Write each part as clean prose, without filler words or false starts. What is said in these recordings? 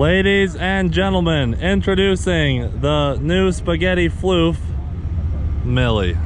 Ladies and gentlemen, introducing the new spaghetti floof, Millie.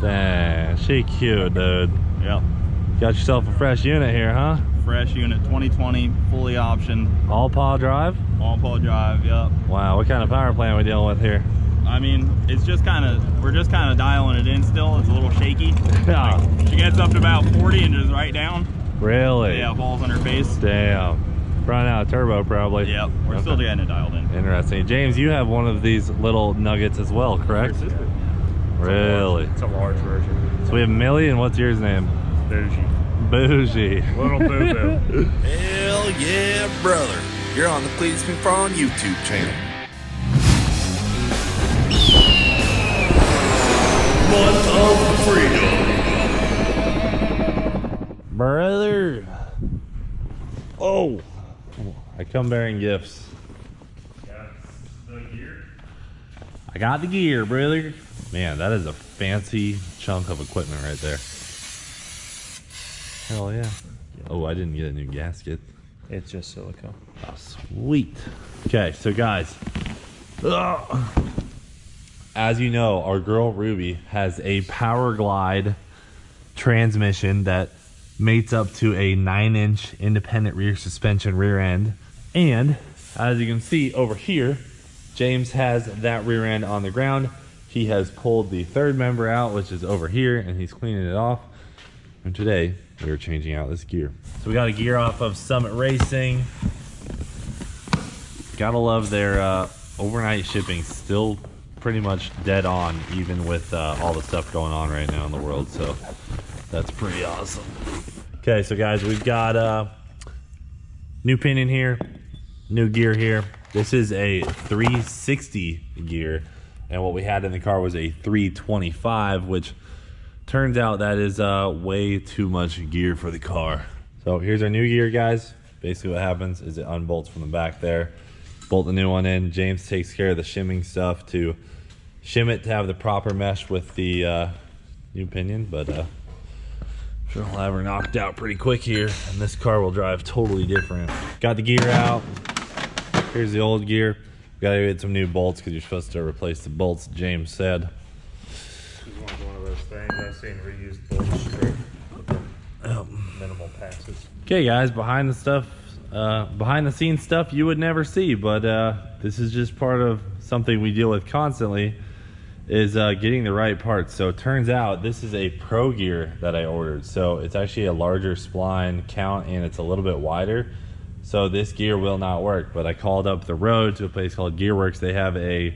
Dang, she cute, dude. Yep. Got yourself a fresh unit here, huh? Fresh unit, 2020, fully optioned. All paw drive? All paw drive, yep. Wow, what kind of power plant are we dealing with here? I mean, it's just kind of, we're just kind of dialing it in still. It's a little shaky. Yeah. Like, she gets up to about 40 and just right down. Really? Yeah, falls on her face. Damn. Running out of turbo probably. Yep, we're still getting it dialed in. Interesting. James, you have one of these little nuggets as well, correct? Really? It's a large version. So we have Millie, and what's yours name? Bougie. Bougie. Little boo-boo. Hell yeah, brother. You're on the Cleetus McFarland YouTube channel. Month of Freedom. Brother. Oh. I come bearing gifts. The gear. I got the gear, brother. Man, that is a fancy chunk of equipment right there. Hell yeah. Oh, I didn't get a new gasket. It's just silicone. Oh, sweet. Okay, so guys, as you know, our girl Ruby has a Power Glide transmission that mates up to a 9-inch independent rear suspension rear end. And as you can see over here, James has that rear end on the ground. He has pulled the third member out, which is over here, and he's cleaning it off. And today we are changing out this gear. So we got a gear off of Summit Racing. Gotta love their overnight shipping. Still pretty much dead on, even with all the stuff going on right now in the world. So that's pretty awesome. Okay, so guys, we've got new pinion here, new gear here. This is a 360 gear, and what we had in the car was a 325, which turns out that is way too much gear for the car. So here's our new gear, guys. Basically what happens is it unbolts from the back there. Bolt the new one in. James takes care of the shimming stuff to shim it to have the proper mesh with the new pinion, but I'm sure I'll have her knocked out pretty quick here, and this car will drive totally different. Got the gear out. Here's the old gear. Gotta get some new bolts because you're supposed to replace the bolts, James said. This is one of those things I've seen reused bolts straight with minimal passes. Okay, guys, behind the scenes stuff you would never see, but this is just part of something we deal with constantly, is getting the right parts. So it turns out this is a Pro gear that I ordered. So it's actually a larger spline count and it's a little bit wider. So this gear will not work, but I called up the road to a place called Gearworks. They have a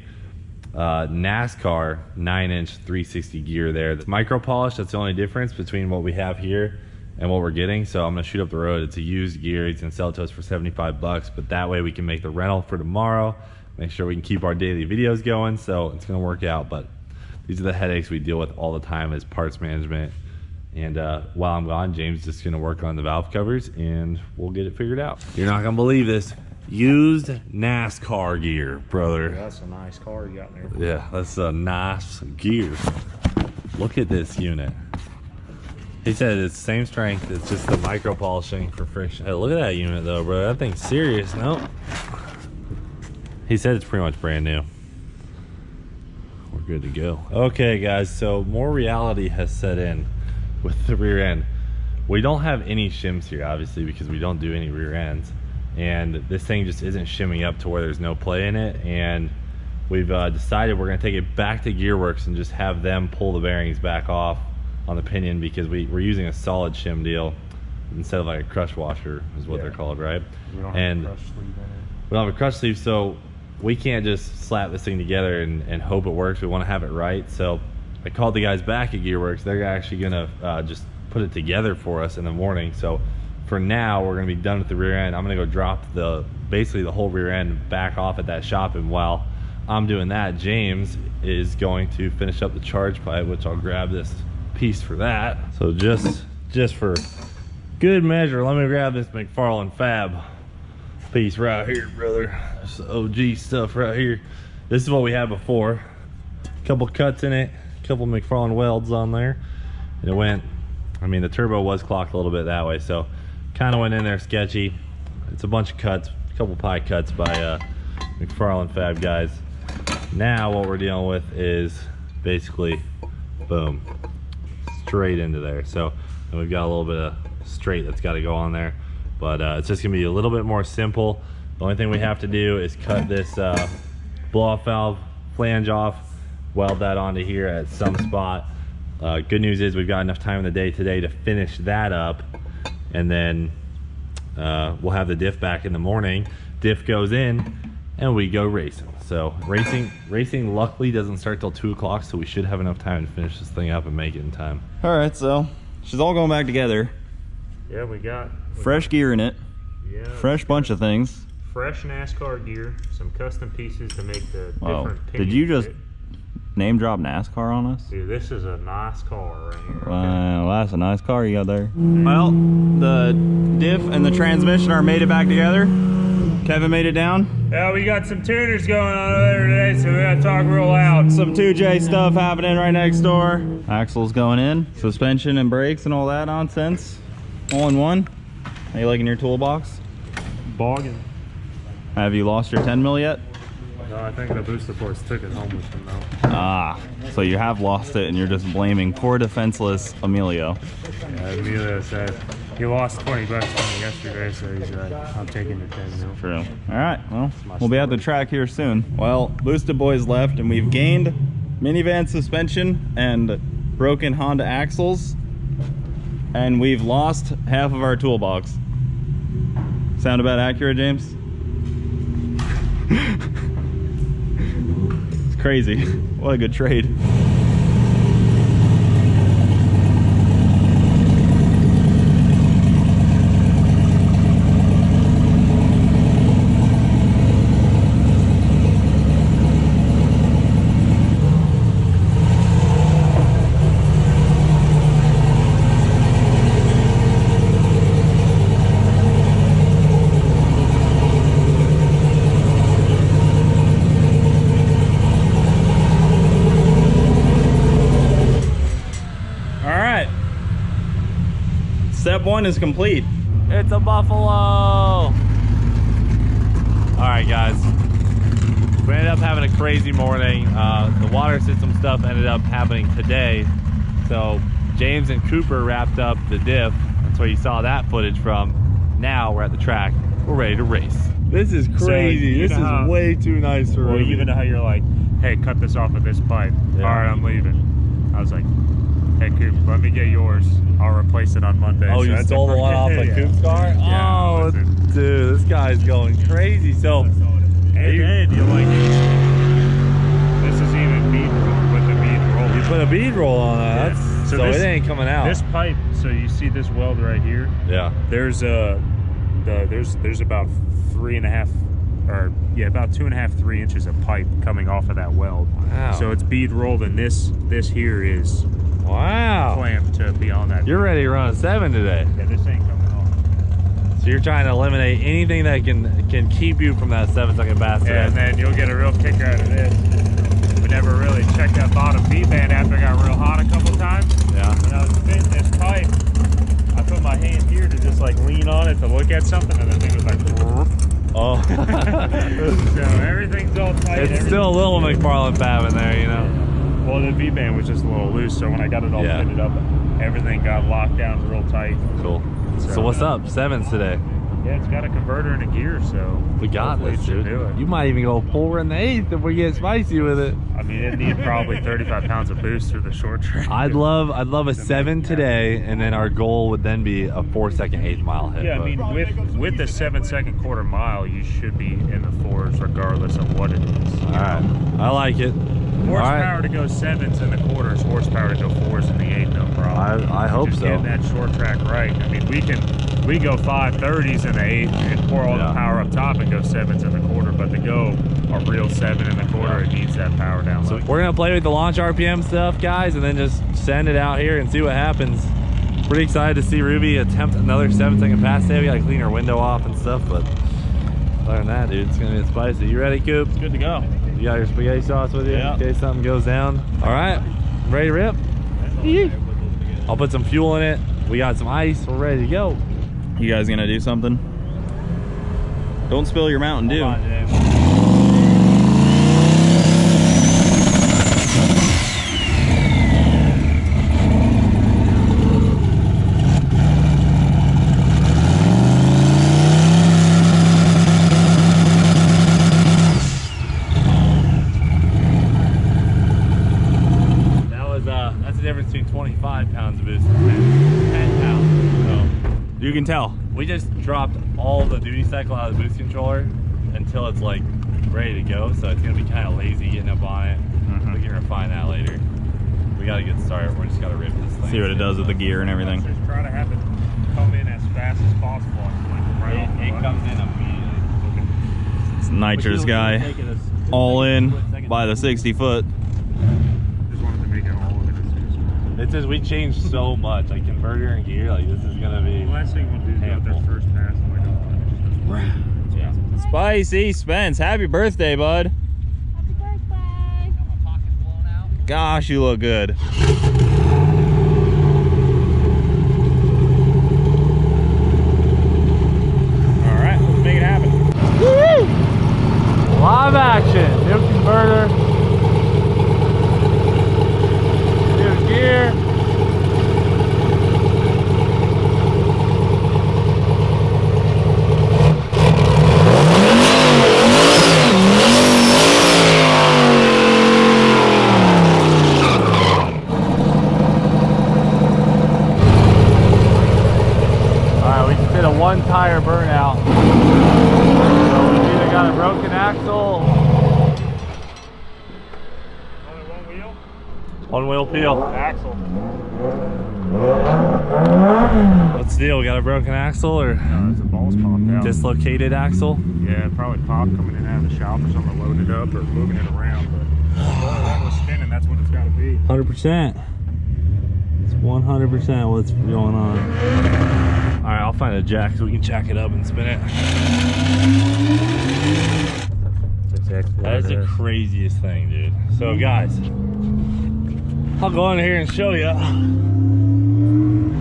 NASCAR 9-inch 360 gear there. It's micro polished. That's the only difference between what we have here and what we're getting. So I'm gonna shoot up the road. It's a used gear. He's gonna sell it to us for 75 bucks, but that way we can make the rental for tomorrow, make sure we can keep our daily videos going. So it's gonna work out, but these are the headaches we deal with all the time as parts management. And while I'm gone, James is just gonna work on the valve covers and we'll get it figured out. You're not gonna believe this. Used NASCAR gear, brother. Yeah, that's a nice car you got there. Yeah, that's a nice gear. Look at this unit. He said it's the same strength, it's just the micro polishing for friction. Hey, look at that unit though, bro. That thing's serious. Nope. He said it's pretty much brand new. We're good to go. Okay, guys, so more reality has set in with the rear end. We don't have any shims here, obviously, because we don't do any rear ends. And this thing just isn't shimming up to where there's no play in it. And we've decided we're gonna take it back to Gearworks and just have them pull the bearings back off on the pinion, because we're using a solid shim deal instead of like a crush washer is what they're called, right? We don't have a crush sleeve in it. We don't have a crush sleeve, so we can't just slap this thing together and hope it works. We want to have it right. So I called the guys back at Gearworks. They're actually gonna just put it together for us in the morning. So for now, we're gonna be done with the rear end. I'm gonna go drop basically the whole rear end back off at that shop, and while I'm doing that, James is going to finish up the charge pipe, which I'll grab this piece for that. So just for good measure, let me grab this McFarland Fab piece right here, brother. This OG stuff right here. This is what we had before. A couple cuts in it, a couple McFarland welds on there, and it went, I mean, the turbo was clocked a little bit that way, so kind of went in there sketchy. It's a bunch of cuts, couple pie cuts by McFarland Fab guys. Now what we're dealing with is basically, boom, straight into there. So and we've got a little bit of straight that's got to go on there, but it's just gonna be a little bit more simple. The only thing we have to do is cut this blow-off valve flange off, weld that onto here at some spot. Good news is we've got enough time in the day today to finish that up, and then we'll have the diff back in the morning. Diff goes in and we go racing. So racing luckily doesn't start till 2 o'clock, so we should have enough time to finish this thing up and make it in time. All right, so she's all going back together. Yeah, we got Fresh gear in it. Yeah. Fresh bunch of things. Fresh NASCAR gear, some custom pieces to make the Wow. different Did you pinions just fit. name drop NASCAR on us? Dude, this is a nice car right here. Okay? Wow, that's a nice car you got there. Well, the diff and the transmission are made it back together. Kevin made it down. Yeah, we got some tuners going on over there today, so we gotta talk real loud. Some 2J stuff happening right next door. Axles going in, suspension and brakes and all that nonsense. All in one. How you liking your toolbox? Bogging. Have you lost your 10 mil yet? No, I think the booster ports took it home with them though. Ah, so you have lost it and you're just blaming poor defenseless Emilio. Yeah, Emilio said he lost 20 bucks on me yesterday, so he's like, I'm taking the 10 mil. True. All right, well, we'll be at the track here soon. Well, Boosted Boys left and we've gained minivan suspension and broken Honda axles, and we've lost half of our toolbox. Sound about accurate, James? It's crazy. What a good trade. Step 1 is complete. It's a buffalo. All right, guys. We ended up having a crazy morning. The water system stuff ended up happening today. So James and Cooper wrapped up the diff. That's where you saw that footage from. Now we're at the track. We're ready to race. This is crazy. So this is way too nice for Well, Ruby. even how you're like, hey, cut this off of this pipe. Yeah. All right, I'm leaving. I was like, hey, Coop, let me get yours. I'll replace it on Monday. Oh, So you that's stole it. the one off of Yeah. Coop's car? Yeah, Oh, that's it. dude, this guy's going crazy. So, Hey, do you like it? This is even bead roll with the bead roll. you put a bead roll on that. Yeah. That's, So so this- it ain't coming out. This pipe, so you see this weld right here? Yeah. There's there's about 3.5 or yeah, about 2.5, 3 inches of pipe coming off of that weld. Wow. So it's bead rolled, and this here is Wow. clamped to be on that. You're ready to run a 7 today. Yeah, this ain't coming off. So you're trying to eliminate anything that can keep you from that 7-second pass today. Yeah, and then you'll get a real kicker out of this. We never really checked that bottom bead band after it got real hot a couple times. Yeah. When I was fitting this pipe, I put my hand here to just like lean on it to look at something, and the thing was like, Oh. so everything's all tight. It's still a little McFarland Fab in there, you know. Well, the V-band was just a little loose, so when I got it all Yeah. fitted up, everything got locked down real tight. Cool. So what's up? 7s today. Yeah, it's got a converter and a gear, so We got hopefully this, it should dude. do it. You might even go 4 in the 8th if we get spicy with it. I mean, it'd need probably 35 pounds of boost through the short track. I'd love a 7 today, and then our goal would then be a 4-second 8th mile hit. Yeah, I but- mean, with the 7-second quarter mile, you should be in the 4s regardless of what it is. all right, I like it. Horsepower to go 7s in the quarters, horsepower to go 4s in the 8, no problem. I hope Just so. getting that short track right. I mean, we go 530s in the 8 and pour all Yeah. the power up top and go 7s in the quarter, but to go a real 7 in the quarter, it needs that power down So low. we're gonna play with the launch RPM stuff, guys, and then just send it out here and see what happens. Pretty excited to see Ruby attempt another 7-second pass today. We gotta clean her window off and stuff, but other than that, dude, it's gonna be spicy. You ready, Coop? Good to go. You got your spaghetti sauce with you Yeah. in case something goes down? All right, ready to rip? Yee. I'll put some fuel in it. We got some ice. We're ready to go. You guys gonna do something? Don't spill your Mountain Dew. Hold on, James. That's the difference between 25 pounds of boost and 10 pounds. So You can tell. we just dropped all the duty cycle out of the boost controller until it's like ready to go. So it's gonna be kind of lazy getting up on it. We can refine that later. We gotta get started. We're just gotta rip this thing. See what it does with the gear and everything. Just try to have it come in as fast as possible. Right off the It button. comes in immediately. It's nitrous guy. All in by the 60 foot. Just wanted to make it all of it as soon as possible. It says we changed so much, like converter and gear. Like this is gonna be. The last thing we'll do is get their first pass and like, oh, it just goes, Yeah. Spicy Spence, happy birthday, bud. Happy birthday! Got my pockets blown out. Gosh, you look good. All right, let's make it happen. Live action. New converter. New gear. Alright, we just did a one tire burnout. So we either got a broken axle, only one wheel? one wheel peel. Axle. What's the deal? We got a broken axle or No, it's a ball's popped out. dislocated axle? Yeah, probably popped coming in out of the shop or something, loaded up or moving it around, but while that was spinning, that's what it's got to be. 100%. It's 100% what's going on. Alright, I'll find a jack so we can jack it up and spin it. That's exactly what That is it the craziest thing, dude. So guys, I'll go in here and show you.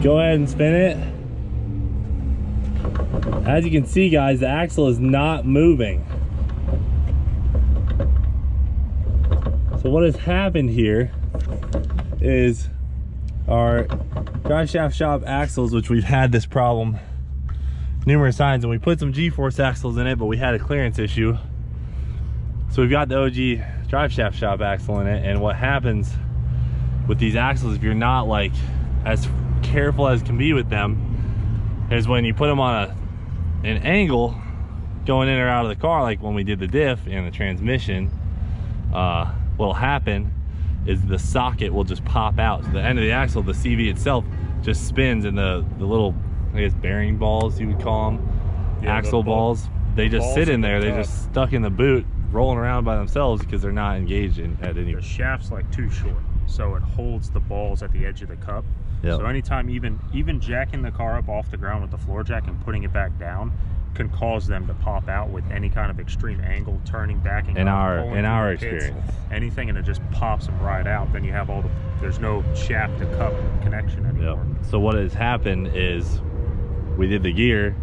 Go ahead and spin it. As you can see, guys, the axle is not moving. So what has happened here is our drive shaft shop axles, which we've had this problem numerous times, and we put some G-force axles in it, but we had a clearance issue. So we've got the OG drive shaft shop axle in it, and what happens with these axles, if you're not like as careful as can be with them, is when you put them on an angle going in or out of the car, like when we did the diff and the transmission, what'll happen is the socket will just pop out. So the end of the axle, the CV itself, just spins, and the little, I guess, bearing balls you would call them, Yeah, axle the balls, they just balls sit in in the there. They're cup. just stuck in the boot, rolling around by themselves because they're not engaged at any. The shaft's like too short, so it holds the balls at the edge of the cup. Yep. So anytime even jacking the car up off the ground with the floor jack and putting it back down can cause them to pop out with any kind of extreme angle, turning, backing In up, our pulling through the pits, experience. anything, and it just pops them right out. Then you have all the, there's no shaft to cup connection anymore. Yep. So what has happened is we did the gear,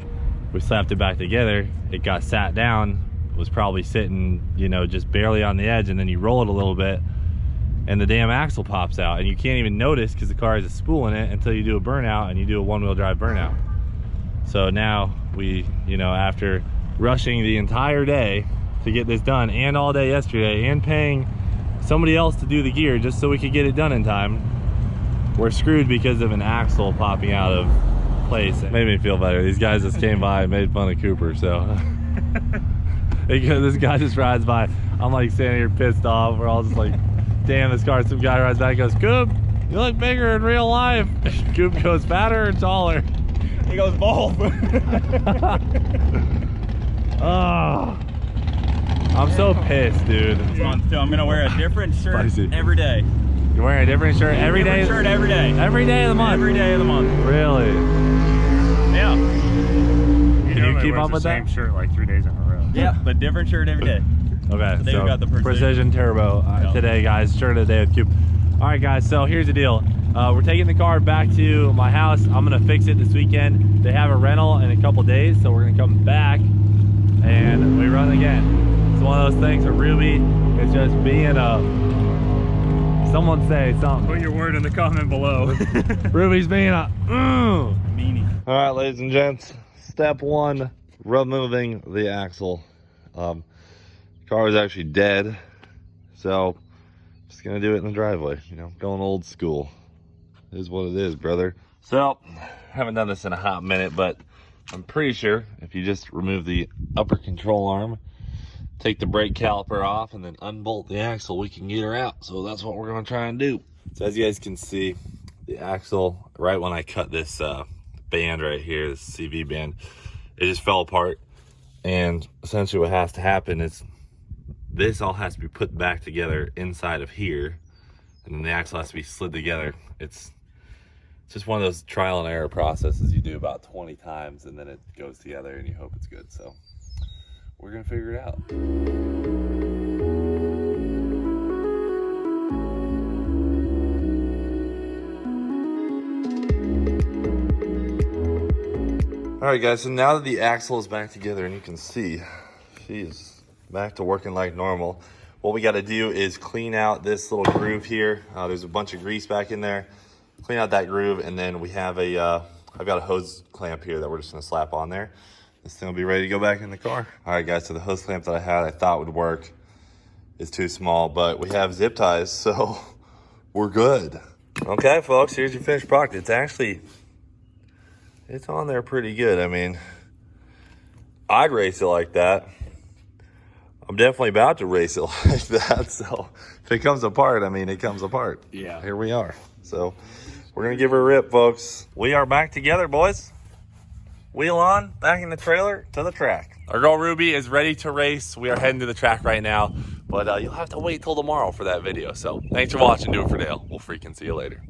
we slapped it back together, it got sat down, was probably sitting, you know, just barely on the edge, and then you roll it a little bit and the damn axle pops out, and you can't even notice because the car has a spool in it until you do a burnout, and you do a one-wheel drive burnout. So now we, you know, after rushing the entire day to get this done, and all day yesterday, and paying somebody else to do the gear just so we could get it done in time, we're screwed because of an axle popping out of place. It made me feel better. These guys just came by and made fun of Cooper, so this guy just rides by. I'm like standing here pissed off. We're all just like, damn, this car. Some guy rides back and goes, Coop, you look bigger in real life. Coop goes, fatter or taller? He goes both. Oh, I'm so pissed, dude. I'm gonna wear a different shirt Spicy. every day. You're wearing a different shirt every day? Different shirt every day. Every day of the month? Every day of the month. Really? Yeah. Can you keep up with Same that? shirt like 3 days in a row. Yeah, but different shirt every day. Okay, Today so we got the Precision Turbo Yep. today, guys. Shirt of the day with Cube. All right, guys, so here's the deal. We're taking the car back to my house. I'm gonna fix it this weekend. They have a rental in a couple days, so we're gonna come back and we run again. It's one of those things where Ruby is just being a, someone say something. Put your word in the comment below. Ruby's being a Meanie. All right, ladies and gents, step one, removing the axle. Car is actually dead, so just gonna do it in the driveway, you know, going old school. It is what it is, brother. So, haven't done this in a hot minute, but I'm pretty sure if you just remove the upper control arm, take the brake caliper off, and then unbolt the axle, we can get her out. So that's what we're gonna try and do. So as you guys can see, the axle, right when I cut this band right here, this CV band, it just fell apart. And essentially what has to happen is this all has to be put back together inside of here, and then the axle has to be slid together. It's just one of those trial and error processes you do about 20 times, and then it goes together and you hope it's good. So we're gonna figure it out. All right, guys, so now that the axle is back together and you can see she's back to working like normal, what we got to do is clean out this little groove here. There's a bunch of grease back in there. Clean out that groove, and then we have a I've got a hose clamp here that we're just gonna slap on there. This thing will be ready to go back in the car. All right, guys, so the hose clamp that I thought would work is too small, but we have zip ties, so we're good. Okay, folks, here's your finished product. It's on there pretty good. I mean, I'd race it like that. I'm definitely about to race it like that. So if it comes apart, I mean, it comes apart. Yeah. Here we are. So we're going to give her a rip, folks. We are back together, boys. Wheel on, back in the trailer to the track. Our girl Ruby is ready to race. We are heading to the track right now, but you'll have to wait till tomorrow for that video. So thanks for watching. Do it for Dale. We'll freaking see you later.